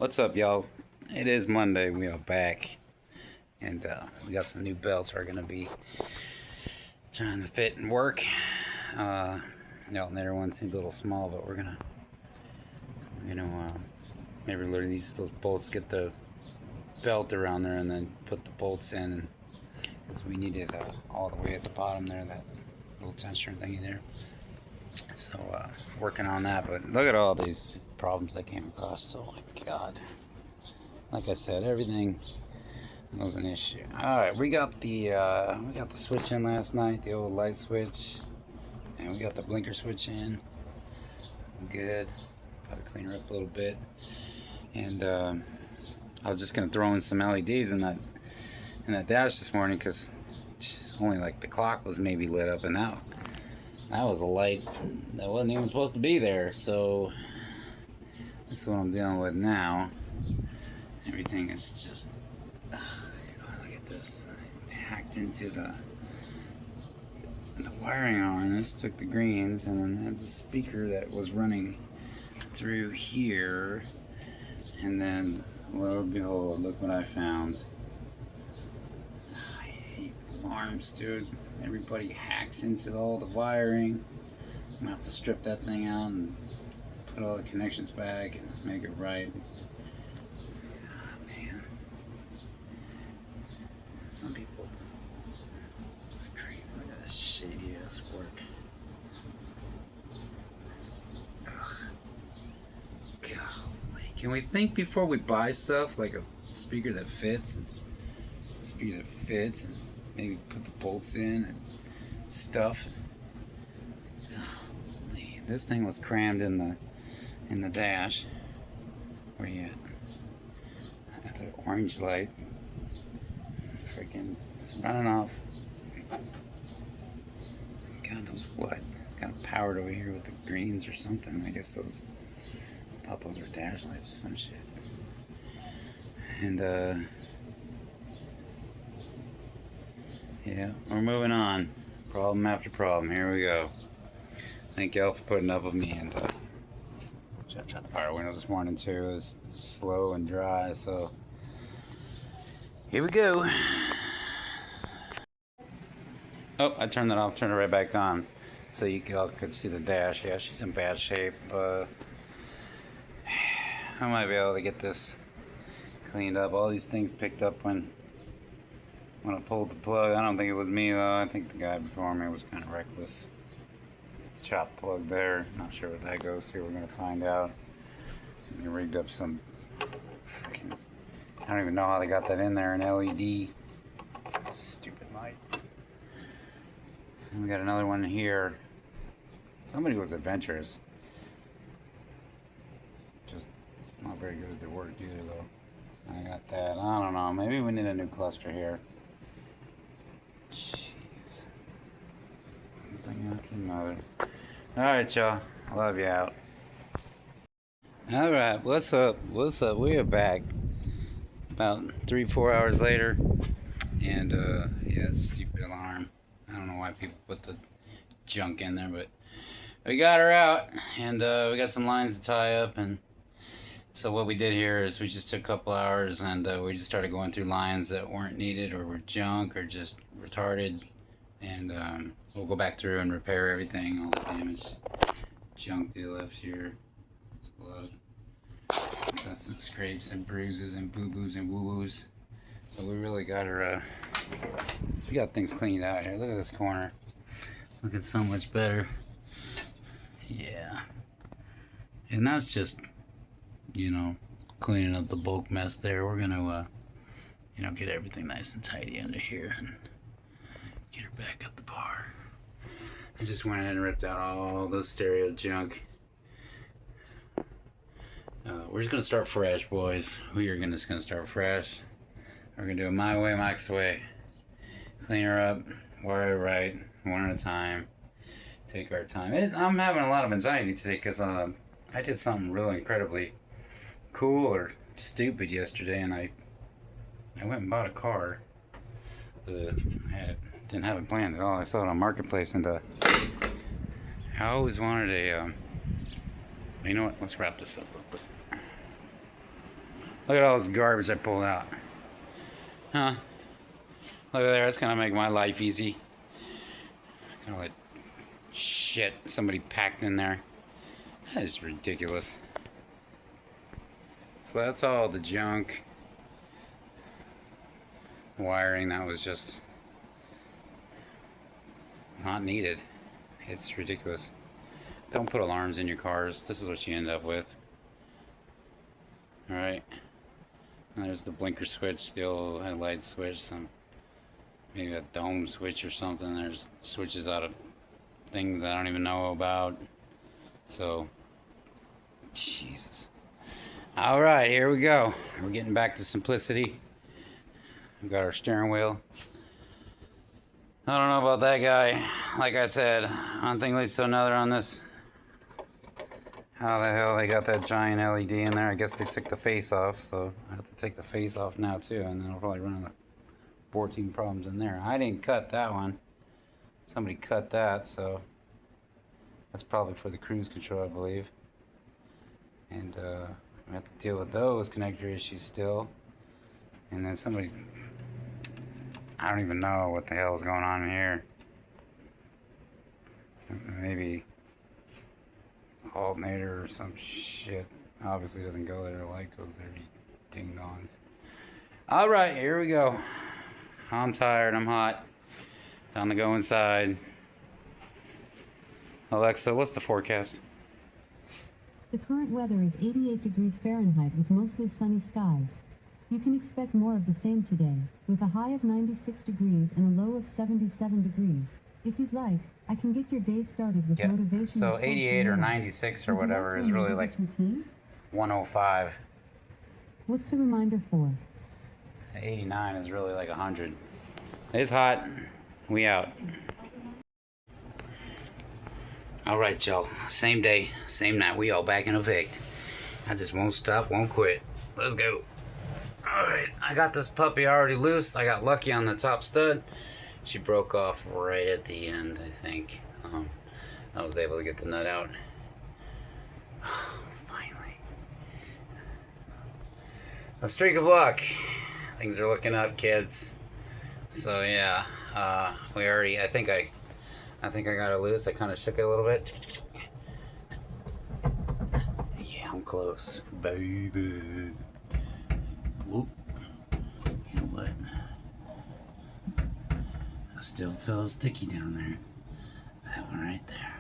What's up, y'all? It is Monday. We are back, and we got some new belts we're gonna be trying to fit and work. The alternator one seems a little small, but we're gonna, maybe literally those bolts, get the belt around there, and then put the bolts in, because we need it all the way at the bottom there, that little tensioner thingy there. So working on that, but look at all these problems I came across. Oh my god. Like I said, everything was an issue. Alright, we got the switch in last night, the old light switch, and we got the blinker switch in. Good. Gotta clean her up a little bit. And I was just gonna throw in some LEDs in that dash this morning, because only like the clock was maybe lit up, and that was a light that wasn't even supposed to be there. So that's what I'm dealing with now. Everything is just, look at this. I hacked into the wiring on this, took the greens, and then had the speaker that was running through here, and then lo and behold, look what I found. I hate alarms, dude. Everybody hacks into all the wiring. I'm gonna have to strip that thing out and put all the connections back and make it right. Oh, man. Some people just crazy. Look at this shady ass work. Just, ugh. Golly. Can we think before we buy stuff, like a speaker that fits? And maybe put the bolts in and stuff. Golly. This thing was crammed in the dash. Where you at the orange light. Freaking running off. God knows what. It's kind of powered over here with the greens or something. I guess I thought those were dash lights or some shit. And yeah, we're moving on. Problem after problem. Here we go. Thank y'all for putting up with me. And tried the power windows this morning too. It was slow and dry, so here we go. Oh, I turned that off, turned it right back on, so you all could see the dash. Yeah, she's in bad shape. I might be able to get this cleaned up. All these things picked up when I pulled the plug. I don't think it was me though. I think the guy before me was kind of reckless. Chop plug there. Not sure what that goes to. We're gonna find out. They rigged up some freaking, I don't even know how they got that in there. An LED. Stupid light. And we got another one here. Somebody was adventurous. Just not very good at their work either though. I got that. I don't know. Maybe we need a new cluster here. Jeez. One thing after another. Alright, y'all. I love you out. Alright, what's up? What's up? We are back. About 3-4 hours later. And, yeah, stupid alarm. I don't know why people put the junk in there, but we got her out. And, we got some lines to tie up. And so what we did here is we just took a couple hours, and we just started going through lines that weren't needed or were junk or just retarded. And we'll go back through and repair everything, all the damaged junk they left here. It's a lot of, got some scrapes and bruises and boo-boos and woo-woos. So we really got her, we got things cleaned out here. Look at this corner. Looking so much better. Yeah. And that's just, cleaning up the bulk mess there. We're gonna, get everything nice and tidy under here and get her back up the bar. I just went ahead and ripped out all the stereo junk. We're just gonna start fresh, boys. We are just gonna start fresh. We're gonna do it my way, Mike's way. Clean her up, wire it right, one at a time. Take our time. I'm having a lot of anxiety today because I did something really incredibly cool or stupid yesterday, and I went and bought a car. Didn't have it planned at all. I saw it on Marketplace, and I always wanted a. You know what? Let's wrap this up real quick. Look at all this garbage I pulled out. Huh? Look at there, that's gonna make my life easy. Kind of like shit somebody packed in there. That is ridiculous. So that's all the junk. Wiring that was just not needed. It's ridiculous. Don't put alarms in your cars. This is what you end up with. Alright. There's the blinker switch, the old headlight switch, some maybe a dome switch or something. There's switches out of things I don't even know about. So, Jesus. Alright, here we go. We're getting back to simplicity. We've got our steering wheel. I don't know about that guy. Like I said, one thing leads to another on this. How the hell they got that giant LED in there? I guess they took the face off, so I have to take the face off now too, and then I'll probably run into 14 problems in there. I didn't cut that one. Somebody cut that, so that's probably for the cruise control, I believe. And we have to deal with those connector issues still. And then somebody, I don't even know what the hell is going on in here. Maybe alternator or some shit. Obviously doesn't go there. Light goes there. Ding dongs. All right, here we go. I'm tired. I'm hot. Time to go inside. Alexa, what's the forecast? The current weather is 88 degrees Fahrenheit with mostly sunny skies. You can expect more of the same today, with a high of 96 degrees and a low of 77 degrees. If you'd like, I can get your day started with motivation. So 88 or 96 or whatever is really like 105. What's the reminder for? 89 is really like 100. It's hot. We out. Alright, y'all. Same day, same night. We all back in effect. I just won't stop, won't quit. Let's go. Alright, I got this puppy already loose. I got lucky on the top stud. She broke off right at the end, I think. I was able to get the nut out. Finally. A streak of luck. Things are looking up, kids. So yeah, we already, I think I got it loose. I kind of shook it a little bit. Yeah, I'm close, baby. Whoop. You know what? I still feel sticky down there. That one right there.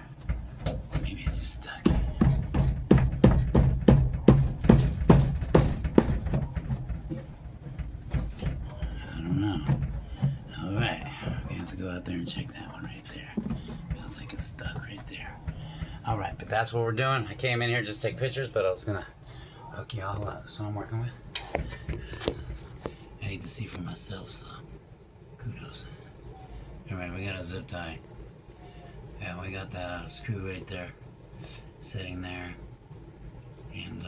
Maybe it's just stuck. I don't know. Alright, we're gonna have to go out there and check that one right there. Feels like it's stuck right there. Alright, but that's what we're doing. I came in here just to take pictures, but I was gonna hook you all up. So I'm working with. I need to see for myself, so kudos. Alright, we got a zip tie. Yeah, we got that screw right there, sitting there. And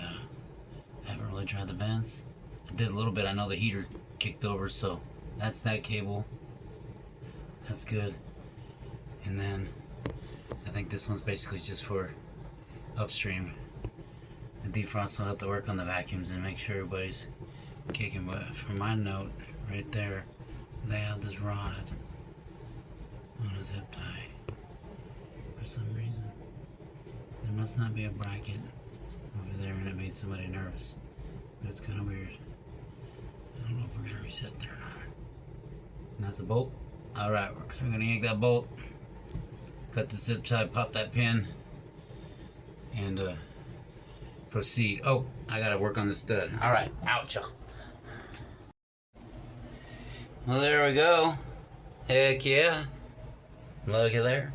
haven't really tried the vents. I did a little bit. I know the heater kicked over, so that's that cable. That's good. And then I think this one's basically just for upstream. The defrost will have to work on the vacuums and make sure everybody's kicking. But for my note right there, they have this rod on a zip tie for some reason. There must not be a bracket over there, and it made somebody nervous. But it's kind of weird. I don't know if we're gonna reset there or not. And that's a bolt. Alright, so we're gonna yank that bolt, cut the zip tie, pop that pin, and proceed. Oh, I gotta work on the stud. Alright, out, y'all. Well, there we go. Heck yeah. Looky there.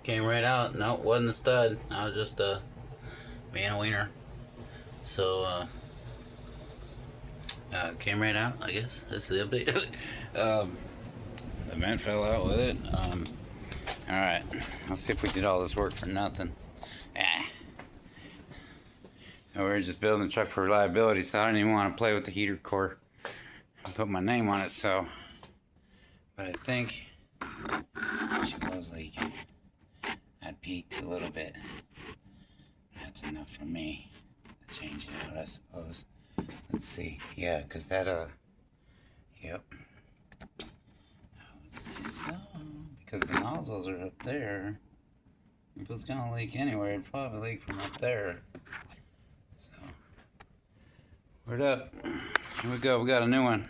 Came right out. No, wasn't a stud. I was just being a wiener. So came right out, I guess. That's the update. The vent fell out with it. Alright, let's see if we did all this work for nothing. We were just building a truck for reliability, so I didn't even want to play with the heater core and put my name on it, so. But I think she was leaking. I peaked a little bit. That's enough for me to change it out, I suppose. Let's see. Yeah, because that, yep. I would say so. Because the nozzles are up there. If it's going to leak anywhere, it'd probably leak from up there. So, word up. Here we go. We got a new one.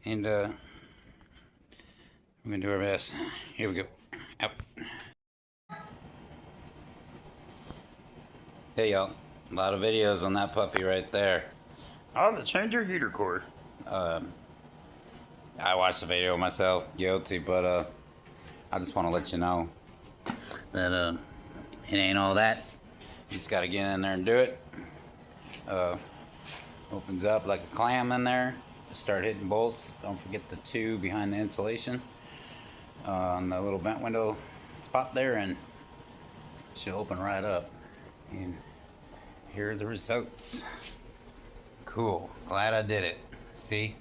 And, we're going to do our best. Here we go. Out. Hey, y'all. A lot of videos on that puppy right there. Oh, to change your heater core. I watched the video myself, guilty, but I just want to let you know that it ain't all that. You just got to get in there and do it. Opens up like a clam in there. Just start hitting bolts. Don't forget the two behind the insulation on the little vent window spot there, and she'll open right up. And here are the results. Cool. Glad I did it. See?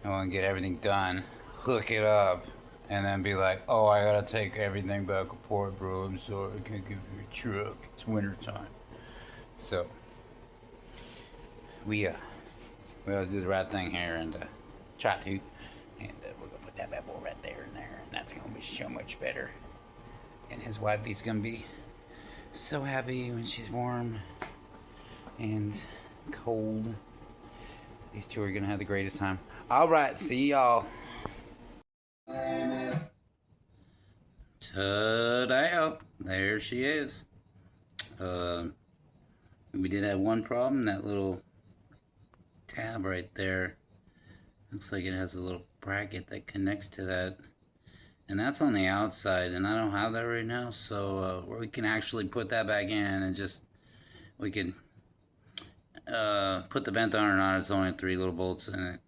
I want to get everything done, hook it up, and then be like, oh, I gotta take everything back apart, bro. I'm sorry, I can't give you a truck. It's winter time. So, we always do the right thing here and try to. And we're gonna put that bad boy right there and there, and that's gonna be so much better. And his wifey's gonna be so happy when she's warm and cold. These two are gonna have the greatest time. Alright, see y'all. Ta-da! There she is. We did have one problem. That little tab right there. Looks like it has a little bracket that connects to that. And that's on the outside, and I don't have that right now. So we can actually put that back in and just, we can put the vent on or not. It's only 3 little bolts and it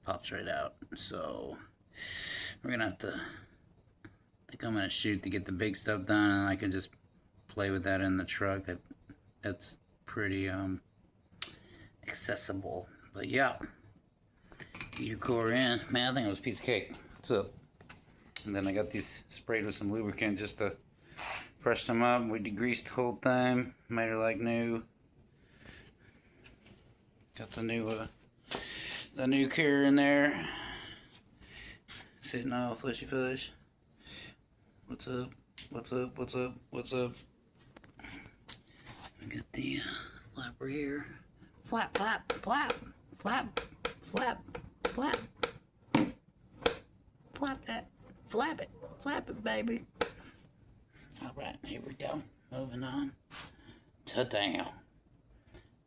pops right out. So we're gonna have to, I think I'm gonna shoot to get the big stuff done, and I can just play with that in the truck. That's pretty accessible. But yeah, get your core in. Man, I think it was a piece of cake. What's up? And then I got these sprayed with some lubricant just to freshen them up. We degreased the whole thing, made her like new. Got the new carrier in there, sitting all fushy fush. What's up? What's up? What's up? What's up? I got the flapper here. Flap, flap, flap, flap, flap, flap. Flap that. Flap it, baby. All right, here we go. Moving on to down.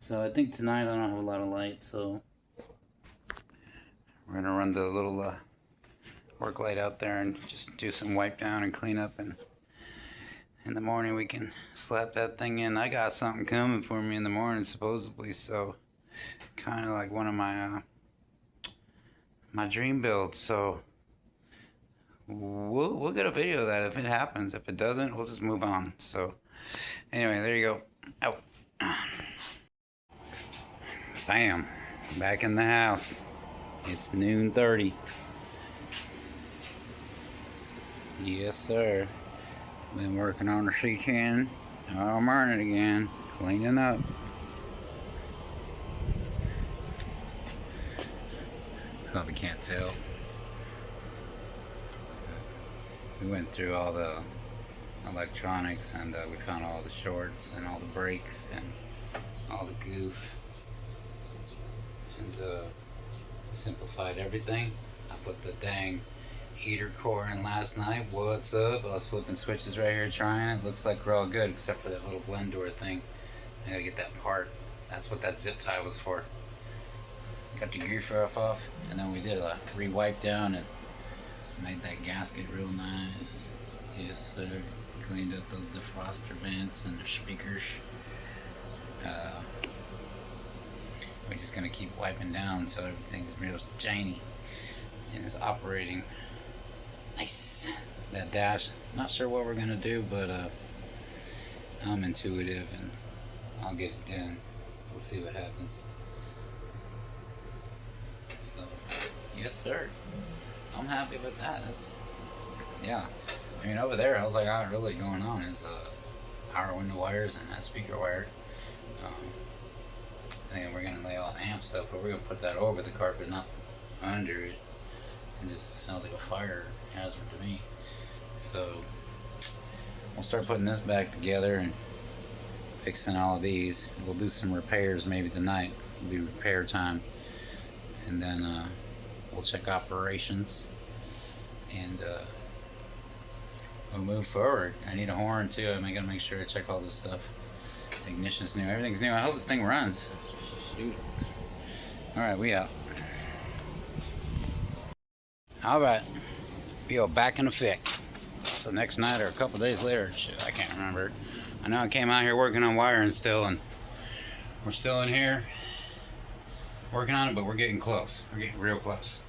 So I think tonight I don't have a lot of light, so we're gonna run the little work light out there and just do some wipe down and clean up, and in the morning we can slap that thing in. I got something coming for me in the morning supposedly, so kind of like one of my my dream builds. So we'll get a video of that if it happens. If it doesn't, we'll just move on. So anyway, there you go. Out. Bam, back in the house. It's noon 30. Yes, sir. Been working on the c10 all morning again, cleaning up. Probably can't tell. We went through all the electronics, and we found all the shorts and all the brakes and all the goof, and simplified everything. I put the dang heater core in last night. What's up? I was flipping switches right here trying it. Looks like we're all good except for that little blend door thing. I gotta get that part. That's what that zip tie was for. Got the goof off, and then we did a re-wipe down and made that gasket real nice. Yes, sir. Cleaned up those defroster vents and the speakers. We're just gonna keep wiping down so everything's real shiny and is operating nice. That dash, not sure what we're gonna do, but I'm intuitive and I'll get it done. We'll see what happens. So, yes, sir. I'm happy with that. That's, yeah. I mean, over there, I was like, all really going on is power window wires and that speaker wire. And we're gonna lay all amp stuff, but we're gonna put that over the carpet, not under it. It just sounds like a fire hazard to me. So we'll start putting this back together and fixing all of these. We'll do some repairs maybe tonight. It'll be repair time, and then we'll check operations and we'll move forward. I need a horn too. I'm gonna make sure I check all this stuff. Ignition's new. Everything's new. I hope this thing runs. Shoot. All right, we out. All right, we are back in effect. So next night or a couple days later, shit, I can't remember. I know I came out here working on wiring still, and we're still in here working on it, but we're getting close. We're getting real close.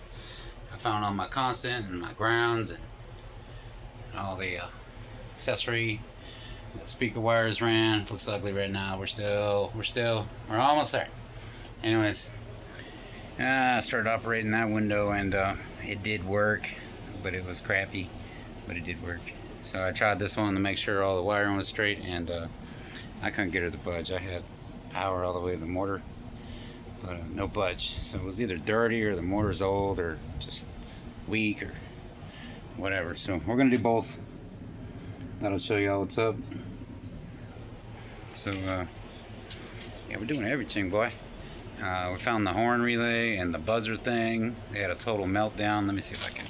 I found all my constant and my grounds and all the accessory. The speaker wires ran. Looks ugly right now. We're almost there. Anyways, I started operating that window, and it did work, but it was crappy, but it did work. So I tried this one to make sure all the wiring was straight, and I couldn't get her to budge. I had power all the way to the motor, but no budge. So it was either dirty or the motor's old or just weak or whatever. So we're gonna do both. That'll show y'all what's up. So yeah, we're doing everything, boy. We found the horn relay and the buzzer thing. They had a total meltdown. Let me see if I can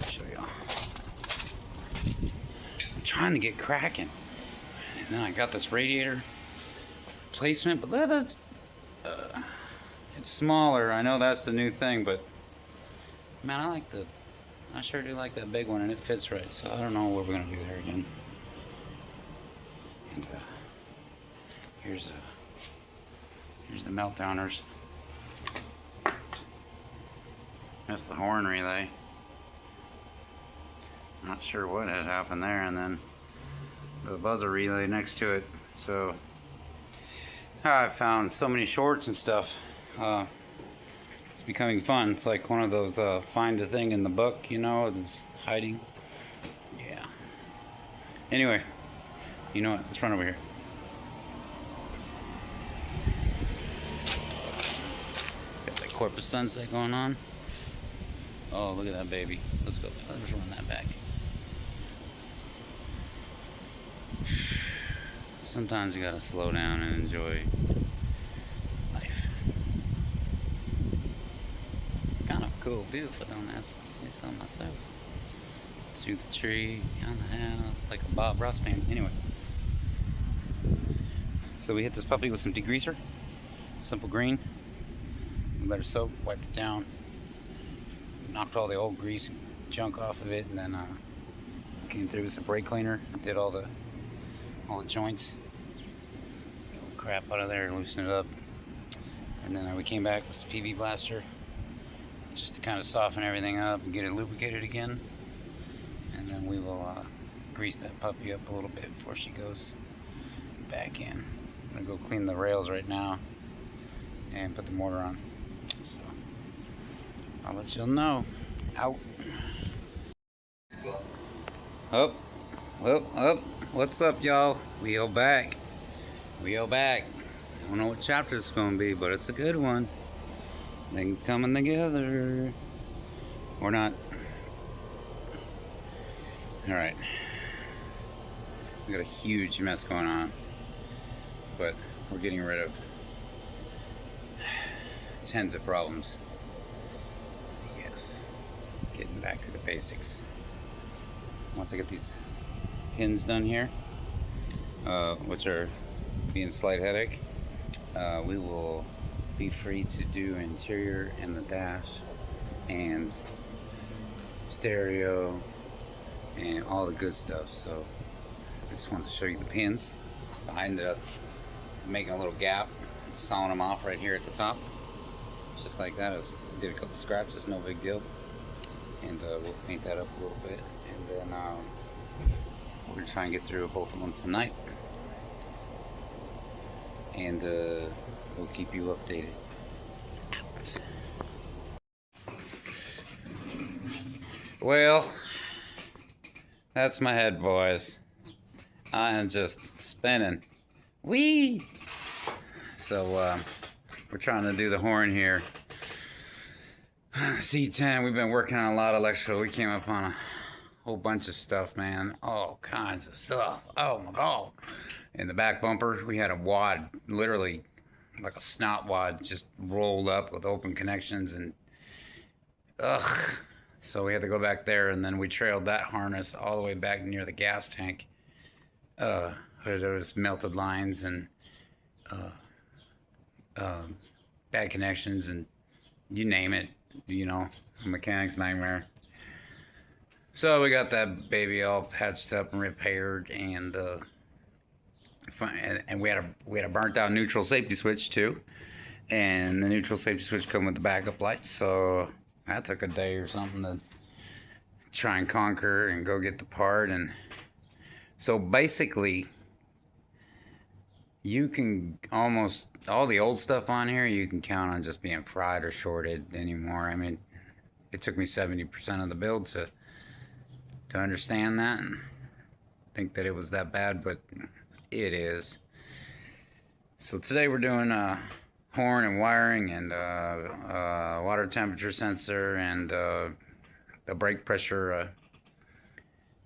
show y'all. I'm trying to get cracking. And then I got this radiator placement, but that's it's smaller. I know that's the new thing, but man, I sure do like that big one, and it fits right. So I don't know what we're gonna do there again. And here's the meltdowners. That's the horn relay. Not sure what had happened there, and then the buzzer relay next to it. So I found so many shorts and stuff. It's becoming fun. It's like one of those find the thing in the book, you know, that's hiding. Yeah. Anyway, you know what? Let's run over here. Got that Corpus Sunset going on. Oh, look at that baby. Let's go. Let's run that back. Sometimes you gotta slow down and enjoy life. It's kind of a cool view if I don't say so myself. Through the tree, on the house, like a Bob Ross painting. Anyway. So we hit this puppy with some degreaser. Simple green. Let her soak, wiped it down. Knocked all the old grease and junk off of it, and then came through with some brake cleaner. Did all the joints. Crap out of there, loosen it up, and then we came back with the PV blaster just to kind of soften everything up and get it lubricated again, and then we will grease that puppy up a little bit before she goes back in. I'm gonna go clean the rails right now and put the motor on, so I'll let y'all know. Out. Up. What's up, y'all? We are back. I don't know what chapter it's gonna be, but it's a good one. Things coming together. Or not. Alright. We got a huge mess going on. But we're getting rid of tons of problems. Yes. Getting back to the basics. Once I get these pins done here, which are being a slight headache, we will be free to do interior and the dash and stereo and all the good stuff. So I just wanted to show you the pins. I ended up making a little gap, sawing them off right here at the top, just like that. I did a couple scratches, no big deal, and we'll paint that up a little bit, and then we're gonna try and get through both of them tonight, and we'll keep you updated. Well, that's my head, boys. I am just spinning. Whee! So We're trying to do the horn here. C10, we've been working on a lot of electrical. We came up on a whole bunch of stuff, man. All kinds of stuff. Oh my God. In the back bumper, we had a wad, literally like a snot wad, just rolled up with open connections, and ugh. So we had to go back there, and then we trailed that harness all the way back near the gas tank. There was melted lines and bad connections, and you name it, you know, a mechanic's nightmare. So we got that baby all patched up and repaired, and we had a burnt out neutral safety switch too, and the neutral safety switch come with the backup lights. So that took a day or something to try and conquer and go get the part. And so basically, you can almost all the old stuff on here you can count on just being fried or shorted anymore. I mean, it took me 70% of the build to understand that and think that it was that bad, but it is. So today we're doing horn and wiring and water temperature sensor and the brake pressure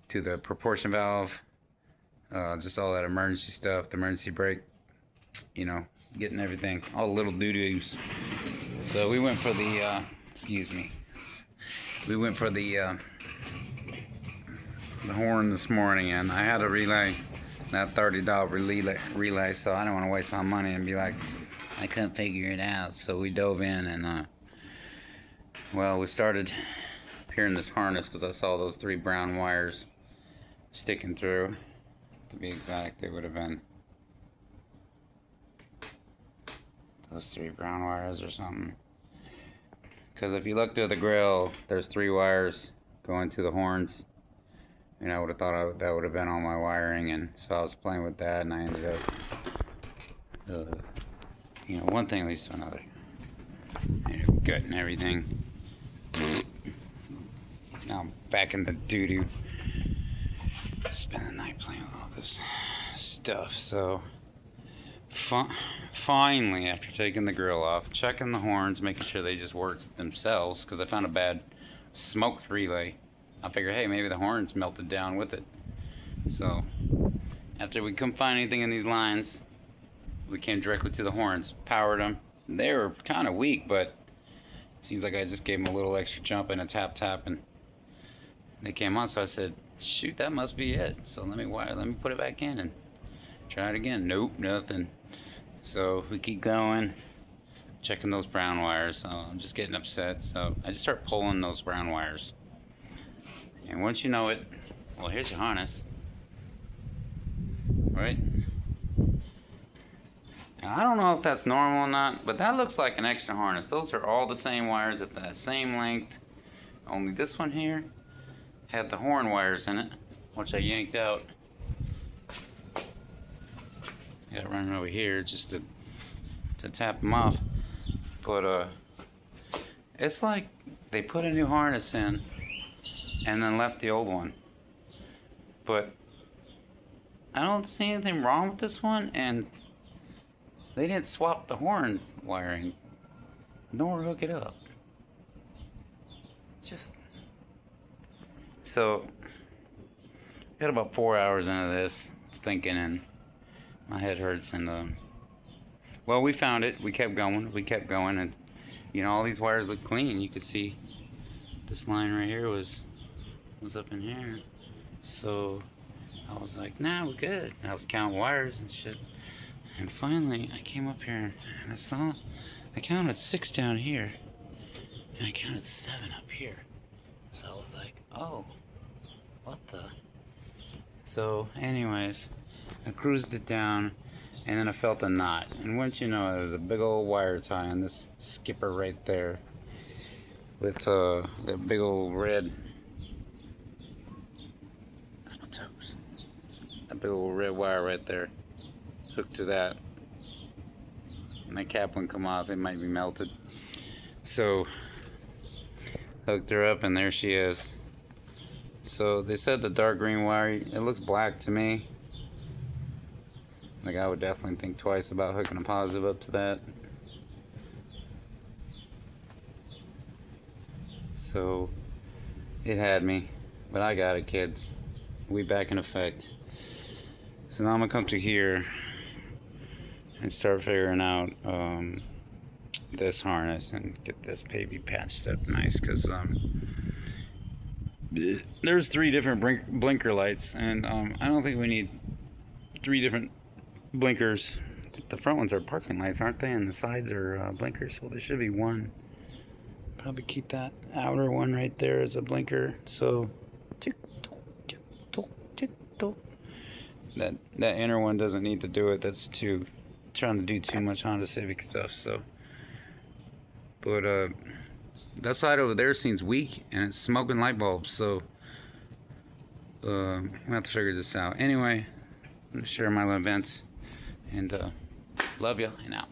to the proportion valve, just all that emergency stuff, the emergency brake, you know, getting everything, all the little doo-doos. So we went for the we went for the horn this morning, and I had a relay, that $30 relay, so I don't want to waste my money and be like, I couldn't figure it out. So we dove in, and well, we started hearing this harness because I saw those 3 brown wires sticking through. To be exact, they would have been those 3 brown wires or something. Because if you look through the grill, there's 3 wires going to the horns. And I would have thought that would have been all my wiring, and so I was playing with that, and I ended up, you know, one thing leads to another. And gutting everything. Now I'm back in the doo-doo. Spend the night playing with all this stuff. So finally, after taking the grill off, checking the horns, making sure they just work themselves, because I found a bad smoked relay. I figured, hey, maybe the horns melted down with it. So after we couldn't find anything in these lines, we came directly to the horns, powered them. They were kind of weak, but it seems like I just gave them a little extra jump and a tap, and they came on. So I said, shoot, that must be it. So let me put it back in and try it again. Nope, nothing. So we keep going, checking those brown wires. So I'm just getting upset. So I just start pulling those brown wires. And once you know it, well, here's your harness, right? Now, I don't know if that's normal or not, but that looks like an extra harness. Those are all the same wires at the same length. Only this one here had the horn wires in it, which I yanked out. Got it running over here just to tap them off. But it's like they put a new harness in and then left the old one. But I don't see anything wrong with this one, and they didn't swap the horn wiring nor hook it up. Just so got about 4 hours into this thinking, and my head hurts. And well, we found it. We kept going, and you know, all these wires look clean. You could see this line right here was up in here. So I was like, nah, we're good. I was counting wires and shit. And finally, I came up here and I counted 6 down here. And I counted 7 up here. So I was like, oh, what the? So anyways, I cruised it down, and then I felt a knot. And once you know, there was a big old wire tie on this skipper right there with that big old red, that big old red wire right there hooked to that, and that cap wouldn't come off. It might be melted. So hooked her up, and there she is. So they said the dark green wire, it looks black to me. Like, I would definitely think twice about hooking a positive up to that. so it had me, but I got it, kids. We back in effect. So now I'm gonna come to here and start figuring out this harness and get this baby patched up nice, because there's 3 different blinker lights, and I don't think we need 3 different blinkers. The front ones are parking lights, aren't they? And the sides are blinkers. Well, there should be one. Probably keep that outer one right there as a blinker. So tick tock, tick tock, tick tock. That inner one doesn't need to do it. That's trying to do too much Honda Civic stuff. So, but that side over there seems weak, and it's smoking light bulbs. So I'm gonna have to figure this out. Anyway, I'm gonna share my little events, and love you, and out.